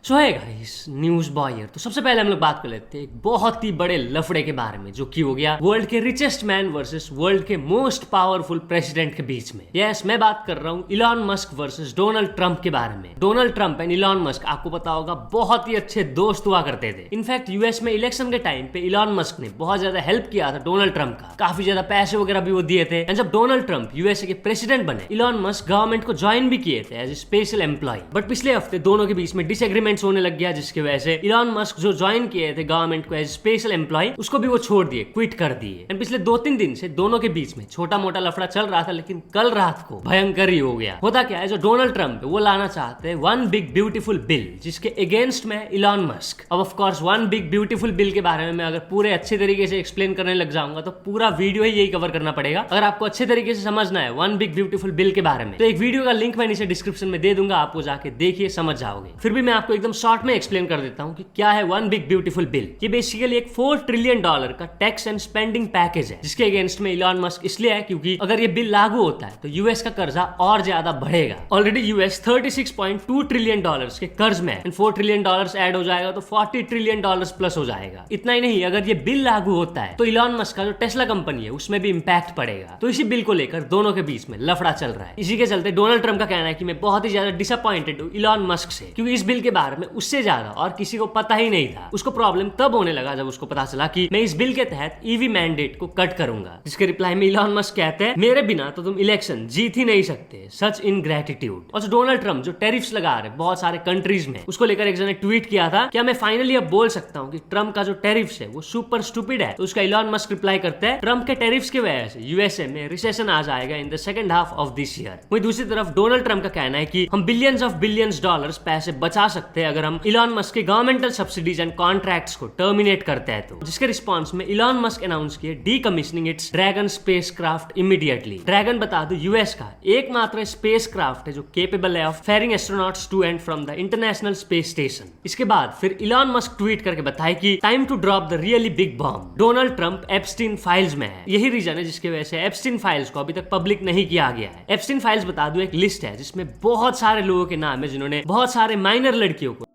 सो है guys, news boy here. तो सबसे पहले हम लोग बात कर लेते हैं एक बहुत ही बड़े लफड़े के बारे में जो कि हो गया वर्ल्ड के रिचेस्ट मैन वर्सेस वर्ल्ड के मोस्ट पावरफुल प्रेसिडेंट के बीच में। यस, मैं बात कर रहा हूँ Elon Musk versus Donald Trump के बारे में। Donald Trump and Elon Musk आपको पता होगा बहुत ही अच्छे दोस्त हुआ करते थे। इनफैक्ट यूएस में इलेक्शन के टाइम पे इलॉन मस्क ने बहुत ज्यादा हेल्प किया था डोनाल्ड ट्रंप का, काफी ज्यादा पैसे वगैरह भी वो दिए थे। एंड जब डोनाल्ड ट्रंप यूएसए के प्रेसिडेंट बने, इलॉन मस्क गवर्नमेंट को ज्वाइन भी किए थे as a special employ. But पिछले हफ्ते दोनों के बीच में डिसएग्रीमेंट्स होने लग गया, जिसकी वजह से इलॉन मस्क जो ज्वाइन किए थे गवर्नमेंट को एज स्पेशल एम्प्लॉय, उसको भी वो छोड़ दिए, क्विट कर दिए। एंड पिछले 2-3 दिन से दोनों के बीच में छोटा मोटा लफड़ा चल रहा था, लेकिन कल रात को भयंकर ही हो गया। होता क्या है, जो डोनाल्ड ट्रंप है वो लाना चाहते हैं वन बिग ब्यूटीफुल बिल, जिसके अगेंस्ट में इलॉन मस्क। अब of course one big beautiful bill के बारे में मैं अगर पूरे अच्छे तरीके से एक्सप्लेन करने लग जाऊंगा तो पूरा वीडियो ही यही कवर करना पड़ेगा। अगर आपको अच्छे तरीके से समझना है वन बिग ब्यूटीफुल बिल के बारे में, तो एक वीडियो का लिंक मैं नीचे डिस्क्रिप्शन में दे दूंगा, आपको जाके देखिए, समझ जाओगे। फिर भी मैं आपको एकदम शॉर्ट में एक्सप्लेन कर देता हूं कि क्या है वन बिग ब्यूटीफुल बिल। ये बेसिकली एक $4 ट्रिलियन का टैक्स एंड स्पेंडिंग पैकेज है, जिसके अगेंस्ट में इलॉन मस्क इसलिए है क्योंकि अगर ये बिल लागू होता है तो यूएस का कर्जा और ज्यादा बढ़ेगा। ऑलरेडी यूएस $36.2 ट्रिलियन के कर्ज में है, एंड $4 ट्रिलियन ऐड हो जाएगा तो $40 ट्रिलियन प्लस हो जाएगा। इतना ही नहीं, अगर ये बिल लागू होता है तो इलॉन मस्क का जो टेस्ला कंपनी है उसमें भी इंपैक्ट पड़ेगा। तो इसी बिल को लेकर दोनों के बीच में लफड़ा चल रहा है। इसी के चलते डोनाल्ड ट्रंप का कहना है कि मैं बहुत ही ज्यादा डिसअपॉइंटेड हूँ इलॉन मस्क से, क्योंकि इस बिल के बारे में उससे ज्यादा और किसी को पता ही नहीं था। उसको प्रॉब्लम तब होने लगा जब उसको पता चला कि मैं इस बिल के तहत ईवी मैंडेट को कट करूंगा, जिसके रिप्लाई में इलॉन मस्क कहते हैं मेरे बिना तो तुम इलेक्शन जीत ही नहीं सकते, सच इनग्रेटिट्यूड। और जो डोनाल्ड ट्रंप जो टैरिफ्स लगा रहे बहुत सारे कंट्रीज में, उसको लेकर एक जन ने ट्वीट किया था, क्या मैं फाइनली अब बोल सकता हूँ कि ट्रंप का जो टैरिफ्स है वो सुपर स्टूपिड है। तो उसका इलॉन मस्क रिप्लाई करते हैं, ट्रंप के टैरिफ्स की वजह से यूएसए में रिसेशन आ जाएगा in the second half of this year. वहीं दूसरी तरफ डोनाल्ड ट्रंप का कहना है कि हम बिलियंस ऑफ बिलियंस डॉलर्स पैसे बचा सकते हैं अगर हम इलॉन मस्क के गवर्नमेंटल सब्सिडीज एंड कॉन्ट्रैक्ट्स को टर्मिनेट करते हैं। तो जिसके रिस्पॉन्स में इलॉन मस्क अनाउंस किए decommissioning it's dragon spacecraft immediately. Dragon बता दो यूएस का एकमात्र स्पेसक्राफ्ट है जो केपेबल है of ferrying astronauts to and from the international space station. इसके बाद फिर इलॉन मस्क ट्वीट करके बताए कि time to drop the really big bomb. Donald Trump Epstein files में है, यही रीजन है जिसकी वजह से एप्स्टीन फाइल्स को अभी तक पब्लिक नहीं किया गया है। एप्स्टीन फाइल्स बता दो एक लिस्ट है जिसमें बहुत सारे लोगों के नाम है जिन्होंने बहुत सारे माइनर लड़कियों को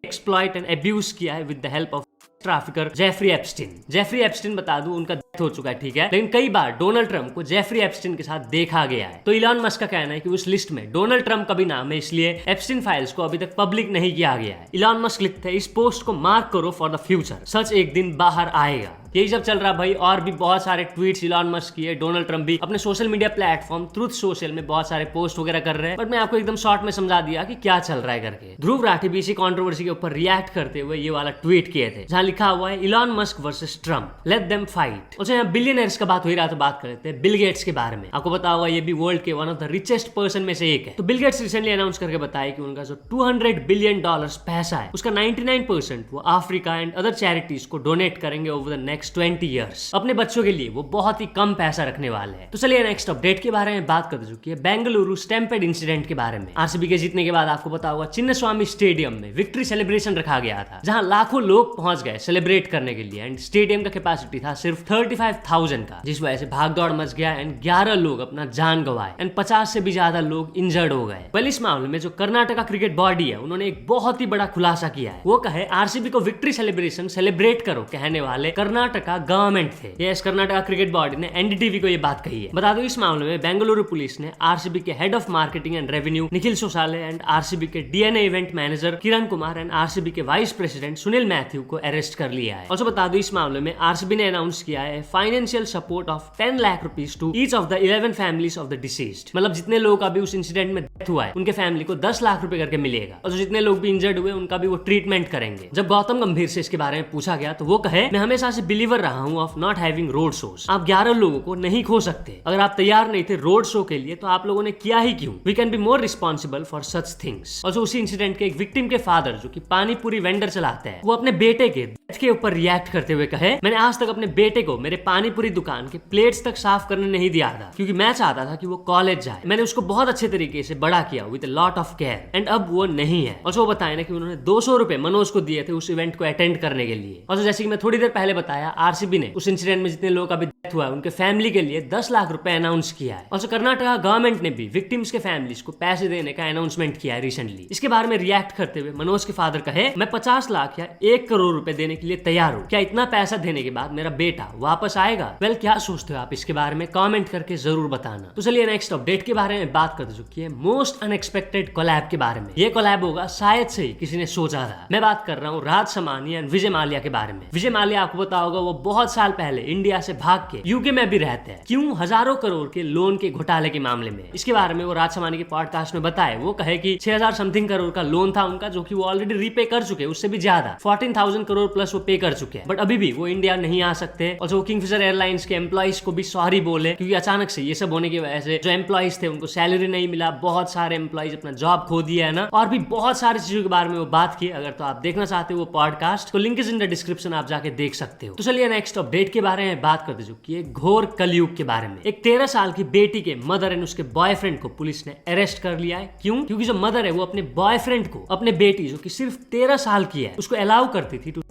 एक्सप्लॉइट एंड अब्यूज किया है with the help of trafficker Jeffrey Epstein. Jeffrey Epstein बता दूं उनका डेथ हो चुका है, ठीक है, लेकिन कई बार डोनाल्ड ट्रंप को जेफरी एप्स्टीन के साथ देखा गया है। तो इलॉन मस्क का कहना है कि उस लिस्ट में डोनाल्ड ट्रंप का भी नाम है, इसलिए एप्स्टीन फाइल्स को अभी तक पब्लिक नहीं किया गया है। इलॉन मस्क लिखते हैं इस पोस्ट को मार्क करो फॉर द फ्यूचर, सच एक दिन बाहर आएगा। यही सब चल रहा भाई, और भी बहुत सारे ट्वीट्स इलॉन मस्क किए। डोनाल्ड ट्रंप भी अपने social media platform truth social में बहुत सारे पोस्ट वगैरह कर रहे हैं, बट मैं आपको एकदम शॉर्ट में समझा दिया कि क्या चल रहा है करके। ध्रुव राठी भी इसी कंट्रोवर्सी के ऊपर रिएक्ट करते हुए ये वाला ट्वीट किए थे, जहां लिखा हुआ है Elon Musk versus Trump, let them fight. और यहाँ बिलियनर्स का बात हो रहा, तो बात कर लेते हैं बिल गेट्स के बारे में। आपको पता होगा ये भी वर्ल्ड के one of the richest person में से एक है। तो बिल गेट्स रिसेंटली अनाउंस करके बताया कि उनका जो $200 बिलियन पैसा है उसका 99% वो अफ्रीका एंड अदर चैरिटीज को डोनेट करेंगे ओवर द नेक्स्ट 20 ईयर्स। अपने बच्चों के लिए वो बहुत ही कम पैसा रखने वाले हैं। तो चलिए नेक्स्ट अपडेट के बारे में बात कर चुकी है बेंगलुरु स्टैम्पेड इंसिडेंट के बारे में। आरसीबी के जीतने के बाद आपको पता होगा चिन्नस्वामी स्टेडियम में विक्ट्री सेलिब्रेशन रखा गया था, जहां लाखों लोग पहुंच गए सेलिब्रेट करने के लिए। एंड स्टेडियम का कैपेसिटी था सिर्फ 35,000 का, जिस वजह से भाग दौड़ मच गया एंड 11 लोग अपना जान गंवाए एंड 50 से भी ज्यादा लोग इंजर्ड हो गए। वेल, इस मामले में जो कर्नाटका क्रिकेट बॉडी है उन्होंने एक बहुत ही बड़ा खुलासा किया है। वो कहे आरसीबी को विक्ट्री सेलिब्रेशन सेलिब्रेट करो कहने वाले कर्नाटका गवर्नमेंट थे। यस, कर्नाटका क्रिकेट बॉडी ने एनडीटीवी को ये बात कही है। बता दो इस मामले में बेंगलुरु पुलिस ने आरसीबी के head of marketing and revenue Nikhil Sosale and RCB के DNA event manager Kiran Kumar and RCB के वाइस प्रेसिडेंट सुनील मैथ्यू को अरेस्ट कर लिया है। और बता दो इस मामले में आरसीबी ने अनाउंस किया है financial support of 10 lakh rupees to each of the 11 families of the deceased. मतलब जितने लोग का भी उस इंसिडेंट में डेथ हुआ है उनके फैमिली को 10 लाख रुपए करके मिलेगा, और जितने लोग भी इंजर्ड हुए उनका भी वो ट्रीटमेंट करेंगे। जब गौतम गंभीर से इसके बारे में पूछा गया तो वो कहे मैं हमेशा से बिलीवर रहा हूँ of not having road shows. आप 11 लोगों को नहीं खो सकते। अगर आप तैयार नहीं थे रोड शो के लिए तो आप लोगों ने किया ही क्यों? We can be more responsible for such things. और उसी इंसिडेंट के एक विक्टिम के फादर जो कि पानी पूरी वेंडर चलाते हैं, वो अपने बेटे के डेथ के ऊपर रिएक्ट करते हुए कहे मैंने आज तक अपने बेटे को मेरे पानी पूरी दुकान के प्लेट्स तक साफ करने नहीं दिया था, क्योंकि मैं चाहता था कि वो कॉलेज जाए। मैंने उसको बहुत अच्छे तरीके से बड़ा किया with a lot of care, and अब वो नहीं है। और वो बताया ना कि उन्होंने 200 रुपए मनोज को दिए थे उस इवेंट को अटेंड करने के लिए। और जैसे कि मैं थोड़ी देर पहले बताया, आरसीबी ने उस इंसिडेंट में जितने लोगों का भी डेथ हुआ है उनके फैमिली के लिए 10 लाख रुपए अनाउंस किया है। और कर्नाटका गवर्नमेंट ने भी विक्टिम्स के फैमिलीज को पैसे देने का अनाउंसमेंट किया है रिसेंटली। इसके बारे में रिएक्ट करते हुए मनोज के फादर कहे, मैं 50 लाख या 1 करोड़ रुपए देने के लिए तैयार हूँ। क्या इतना पैसा देने के बाद मेरा बेटा वापस आएगा? वेल, क्या सोचते हो आप इसके बारे में? कमेंट करके जरूर बताना। तो चलिए नेक्स्ट अपडेट के बारे में बात कर चुकी है मोस्ट अनएक्सपेक्टेड कोलैब के बारे में। ये कोलैब होगा शायद से ही किसी ने सोचा था। मैं बात कर रहा हूँ राज समानी एंड विजय माल्या के बारे में। विजय माल्या आपको पता होगा वो बहुत साल पहले इंडिया से भाग के यूके में भी रहते हैं। क्यों? हजारों करोड़ के लोन के घोटाले के मामले में। इसके बारे में वो राज समानी के पॉडकास्ट में बताए। वो कहे कि 6000 समथिंग करोड़ का लोन था उनका, जो कि वो ऑलरेडी रीपे कर चुके, उससे भी ज्यादा 14,000 करोड़ प्लस वो पे कर चुके हैं। बट अभी भी वो इंडिया नहीं आ सकते। और जो किंगफिशर एयरलाइंस के एम्प्लॉइज को भी सॉरी बोले, क्योंकि अचानक से ये सब होने की वजह से जो एम्प्लॉइज थे उनको सैलरी नहीं मिला, बहुत सारे एम्प्लॉइज अपना जॉब खो दिया है ना, और भी बहुत सारी चीजों के बारे में वो बात की। अगर तो आप देखना चाहते हो वो पॉडकास्ट, तो link is in the description, आप जाके देख सकते हो। तो चलिए नेक्स्ट अपडेट के बारे में बात करते चुकी है घोर कलयुग के बारे में। एक 13 साल की बेटी के मदर एंड उसके बॉयफ्रेंड को पुलिस ने अरेस्ट कर लिया है। क्यों? क्योंकि जो मदर है वो अपने बॉयफ्रेंड को, अपने बेटी जो कि सिर्फ 13 साल की है, उसको अलाउ करती थी टू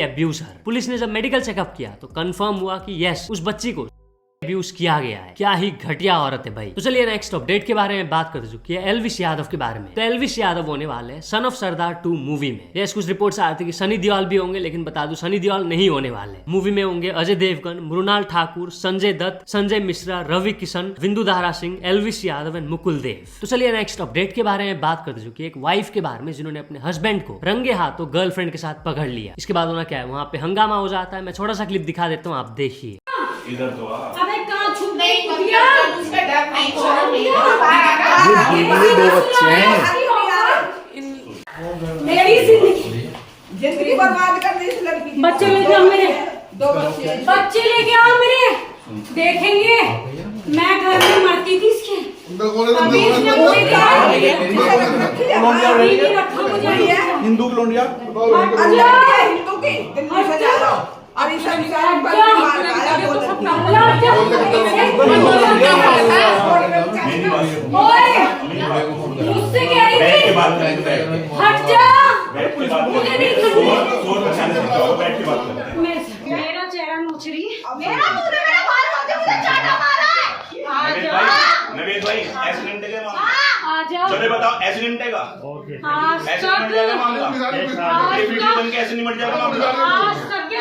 अब्यूज हर। पुलिस ने जब मेडिकल चेकअप किया तो कंफर्म हुआ कि यस, उस बच्ची को अब्यूज किया गया है। क्या ही घटिया औरत है भाई। तो चलिए नेक्स्ट अपडेट के बारे में बात कर चुकी है एल्विश यादव के बारे में। तो एल्विश यादव होने वाले हैं सन ऑफ सरदार 2 मूवी में। यस, कुछ रिपोर्ट्स आ रही थी कि सनी देओल भी होंगे, लेकिन बता दूं सनी देओल नहीं होने वाले। मूवी में होंगे अजय देवगन, मृणाल ठाकुर, संजय दत्त, संजय मिश्रा, रवि किशन, विंदु दारा सिंह, एल्विश यादव एंड मुकुल देव। तो चलिए नेक्स्ट अपडेट के बारे में बात कर चुकी है एक वाइफ के बारे में जिन्होंने अपने हस्बैंड को रंगे हाथों गर्लफ्रेंड के साथ पकड़ लिया। इसके बाद होना क्या है, वहां पे हंगामा हो जाता है। मैं छोटा सा क्लिप दिखा देता हूँ, आप देखिए। इधर तो आ। ये दो बच्चे हैं। मेरी जिंदगी बर्बाद कर दी इस लड़की की। बच्चे लेके आओ मेरे, 2 बच्चे लेके आओ मेरे, देखेंगे मैं घर में मरती थी इसके। अभी इसने मुझे रखा मुझे हिंदू लोंडिया हिंदू की दिल्ली से जा रहा हूँ। और इस मुझसे कह रही थी हट जा, मुझे नहीं मेरा चेहरा नोच रही है, मेरा मुंह में मेरा बाल नोच के मुझे चाटा मारा है। नवेद भाई एक्सीडेंट है क्या? आ जाओ। चलो बताओ एक्सीडेंट है का? ऐसे निमट जाएगा मामला। ये वीडियो बन के ऐसे निमट जाएगा मामला।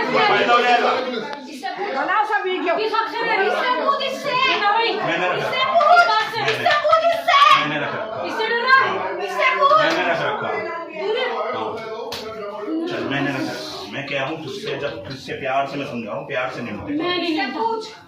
फायदा हो जाएगा। बनाओ सब वीडियो। मैंने रख रखा। चल मैंने रख रखा। मैं क्या हूँ तुझसे, जब तुझसे प्यार से मैं समझाऊं, प्यार से नहीं।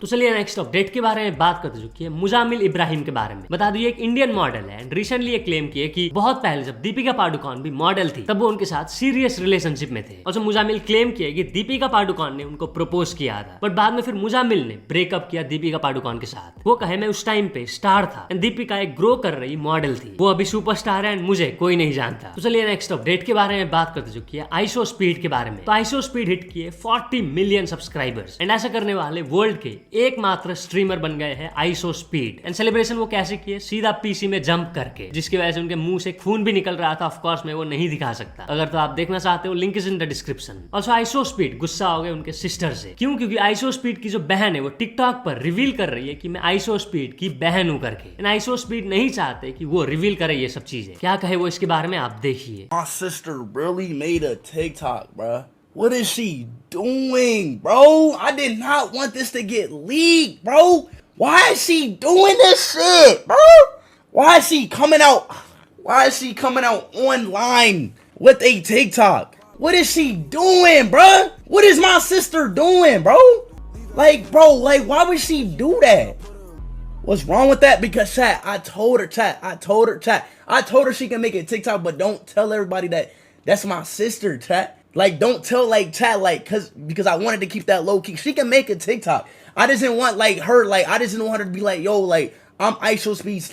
तो चलिए नेक्स्ट अपडेट के बारे में बात कर चुकी है मुजामिल इब्राहिम के बारे में। बता दूं ये एक इंडियन मॉडल है एंड रिसेंटली ये क्लेम किए कि बहुत पहले जब दीपिका पादुकोण भी मॉडल थी तब वो उनके साथ सीरियस रिलेशनशिप में थे। और जो मुजामिल क्लेम किया कि दीपिका पादुकोण ने उनको प्रपोज किया था, बट बाद में फिर मुजामिल ने ब्रेकअप किया दीपिका पादुकोण के साथ। वो कहे मैं उस टाइम पे स्टार था एंड दीपिका एक ग्रो कर रही मॉडल थी, वो अभी सुपरस्टार है एंड मुझे कोई नहीं जानता। तो चलिए नेक्स्ट अपडेट के बारे में बात कर चुकी है आइसो स्पीड के बारे में। तो आइसो स्पीड हिट किए 40 मिलियन सब्सक्राइबर्स एंड ऐसा करने वाले वर्ल्ड के एकमात्र स्ट्रीमर बन गए हैं आइसो स्पीड। एंड सेलिब्रेशन वो कैसे किए? सीधा पीसी में जंप करके, जिसकी वजह से उनके मुंह से खून भी निकल रहा था। ऑफ कोर्स मैं वो नहीं दिखा सकता, अगर तो आप देखना चाहते हो link is in the description. Also iso speed गुस्सा हो गए उनके सिस्टर से। क्यों? क्योंकि आइसो स्पीड की जो बहन है वो टिकटॉक पर रिवील कर रही है कि मैं आइसो स्पीड की बहन हूं करके। एंड आइसो स्पीड नहीं चाहते कि वो रिवील करे ये सब चीजें। क्या कहे वो इसके बारे में आप देखिए। My sister really made a TikTok, bruh. What is she doing, bro? I did not want this to get leaked, bro. Why is she doing this shit, bro? Why is she coming out? Why is she coming out online with a TikTok? What is she doing, bro? What is my sister doing, bro? Bro, why would she do that? What's wrong with that? Because chat, I told her she can make a TikTok, but don't tell everybody that that's my sister, chat. Don't tell chat, because I wanted to keep that low key. She can make a TikTok. I just didn't want her, I just didn't want her to be like, yo, I'm ISO Speeds,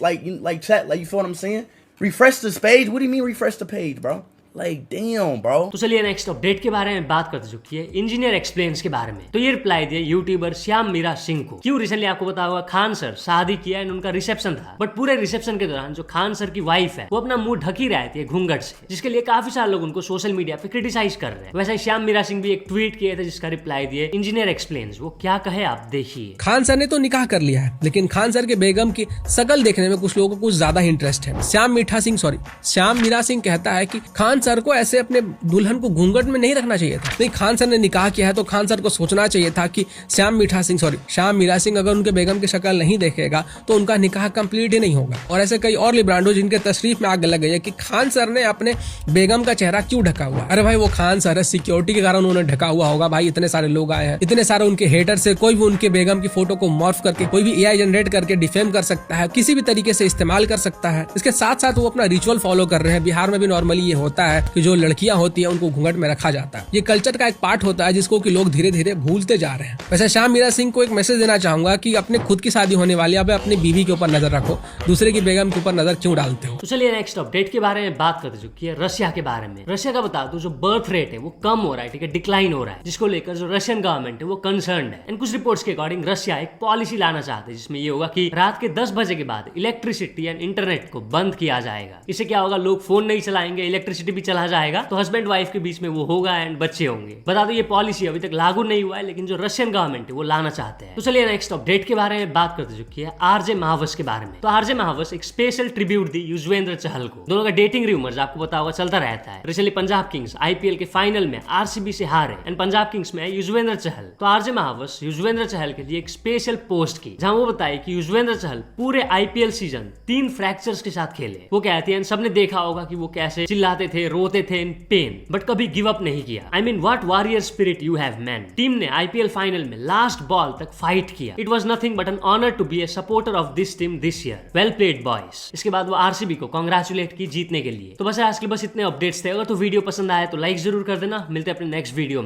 chat, you feel what I'm saying? Refresh this page? What do you mean refresh the page, bro? Like, damn, bro. तो चलिए next update के बारे में बात करते चुकी है engineer explains के बारे में। तो ये रिप्लाई दिया यूट्यूबर श्याम मीरा सिंह को। क्यों रिसेंटली आपको पता होगा खान सर शादी किया एंड उनका रिसेप्शन था, बट पूरे रिसेप्शन के दौरान जो खान सर की वाइफ है वो अपना मुंह ढकी रहती है घूंघट से, जिसके लिए काफी सारे लोग उनको सोशल मीडिया पे क्रिटिसाइज कर रहे हैं। वैसे श्याम मीरा सिंह भी एक ट्वीट किए थे जिसका रिप्लाई दिए इंजीनियर एक्सप्लेन्स। वो क्या कहे आप देखिए। खान सर ने तो निकाह कर लिया है, लेकिन खान सर के बेगम की शकल देखने में कुछ लोगों को कुछ ज्यादा इंटरेस्ट है। श्याम मीरा सिंह कहता है कि खान सर को ऐसे अपने दुल्हन को घूंघट में नहीं रखना चाहिए था। नहीं, खान सर ने निकाह किया है तो खान सर को सोचना चाहिए था कि श्याम मीरा सिंह अगर उनके बेगम की शक्ल नहीं देखेगा तो उनका निकाह कंप्लीट ही नहीं होगा। और ऐसे कई और लिब्रांडो जिनके तशरीफ में आग लग गई है कि खान सर ने अपने बेगम का चेहरा क्यों ढका हुआ। अरे भाई वो खान सर है, सिक्योरिटी के कारण उन्होंने ढका हुआ होगा। भाई इतने सारे लोग आए हैं, इतने सारे उनके हेटर से कोई भी उनके बेगम की फोटो को मॉर्फ करके कोई भी AI जनरेट करके डिफेम कर सकता है, किसी भी तरीके से इस्तेमाल कर सकता है। इसके साथ साथ वो अपना रिचुअल फॉलो कर रहे हैं। बिहार में भी नॉर्मली ये होता है कि जो लड़कियां होती है उनको घूंघट में रखा जाता है। ये कल्चर का एक पार्ट होता है जिसको कि लोग धीरे धीरे भूलते जा रहे हैं। वैसे श्याम मीरा सिंह को एक मैसेज देना चाहूंगा कि अपने खुद की शादी होने वाली है, अपनी बीवी के ऊपर नजर रखो, दूसरे की बेगम के ऊपर नजर क्यों डालते हो। तो चलिए नेक्स्ट अपडेट के बारे में बात करते चुकी है रशिया के बारे में। रशिया का बता दो जो बर्थ रेट है वो कम हो रहा है, ठीक है, डिक्लाइन हो रहा है, जिसको लेकर जो रशियन गवर्नमेंट है वो कंसर्न है। एंड कुछ रिपोर्ट्स के अकॉर्डिंग रशिया एक पॉलिसी लाना चाहते हैं जिसमें ये होगा कि रात के 10 बजे के बाद इलेक्ट्रिसिटी एंड इंटरनेट को बंद किया जाएगा। इससे क्या होगा, लोग फोन नहीं चलाएंगे, इलेक्ट्रिसिटी भी चला जाएगा, तो हस्बैंड वाइफ के बीच में वो होगा एंड बच्चे होंगे। बता दो ये पॉलिसी अभी तक लागू नहीं हुआ है, लेकिन जो रशियन गवर्नमेंट है वो लाना चाहते हैं। तो चलिए नेक्स्ट अपडेट के बारे में बात करते चुकी है आरजे महावस के बारे में। तो आरजे महावस एक स्पेशल ट्रिब्यूट दी युजवेंद्र चहल को। दोनों का डेटिंग रूमर्स आपको पता होगा चलता रहता है। रिसेंटली पंजाब किंग्स IPL के फाइनल में RCB से हारे एंड पंजाब किंग्स में है युजवेंद्र चहल। तो आरजे महावस युजवेंद्र चहल के लिए एक स्पेशल पोस्ट की जहां वो बताई कि युजवेंद्र चहल पूरे IPL सीजन 3 फ्रैक्चर्स के साथ खेले। वो कहती है सबने देखा होगा कि वो कैसे चिल्लाते थे, रोते थे इन पेन, बट कभी गिव अप नहीं किया। I mean what warrior spirit you have man. Team ने IPL फाइनल में लास्ट बॉल तक फाइट किया। It was nothing but an honour to be a supporter of this team this year. Well played boys. इसके बाद वो RCB को congratulate की जीतने के लिए। तो बस आज के बस इतने अपडेट्स थे। अगर तो वीडियो पसंद आया तो लाइक जरूर कर देना। मिलते हैं अपने नेक्स्ट वीडियो में।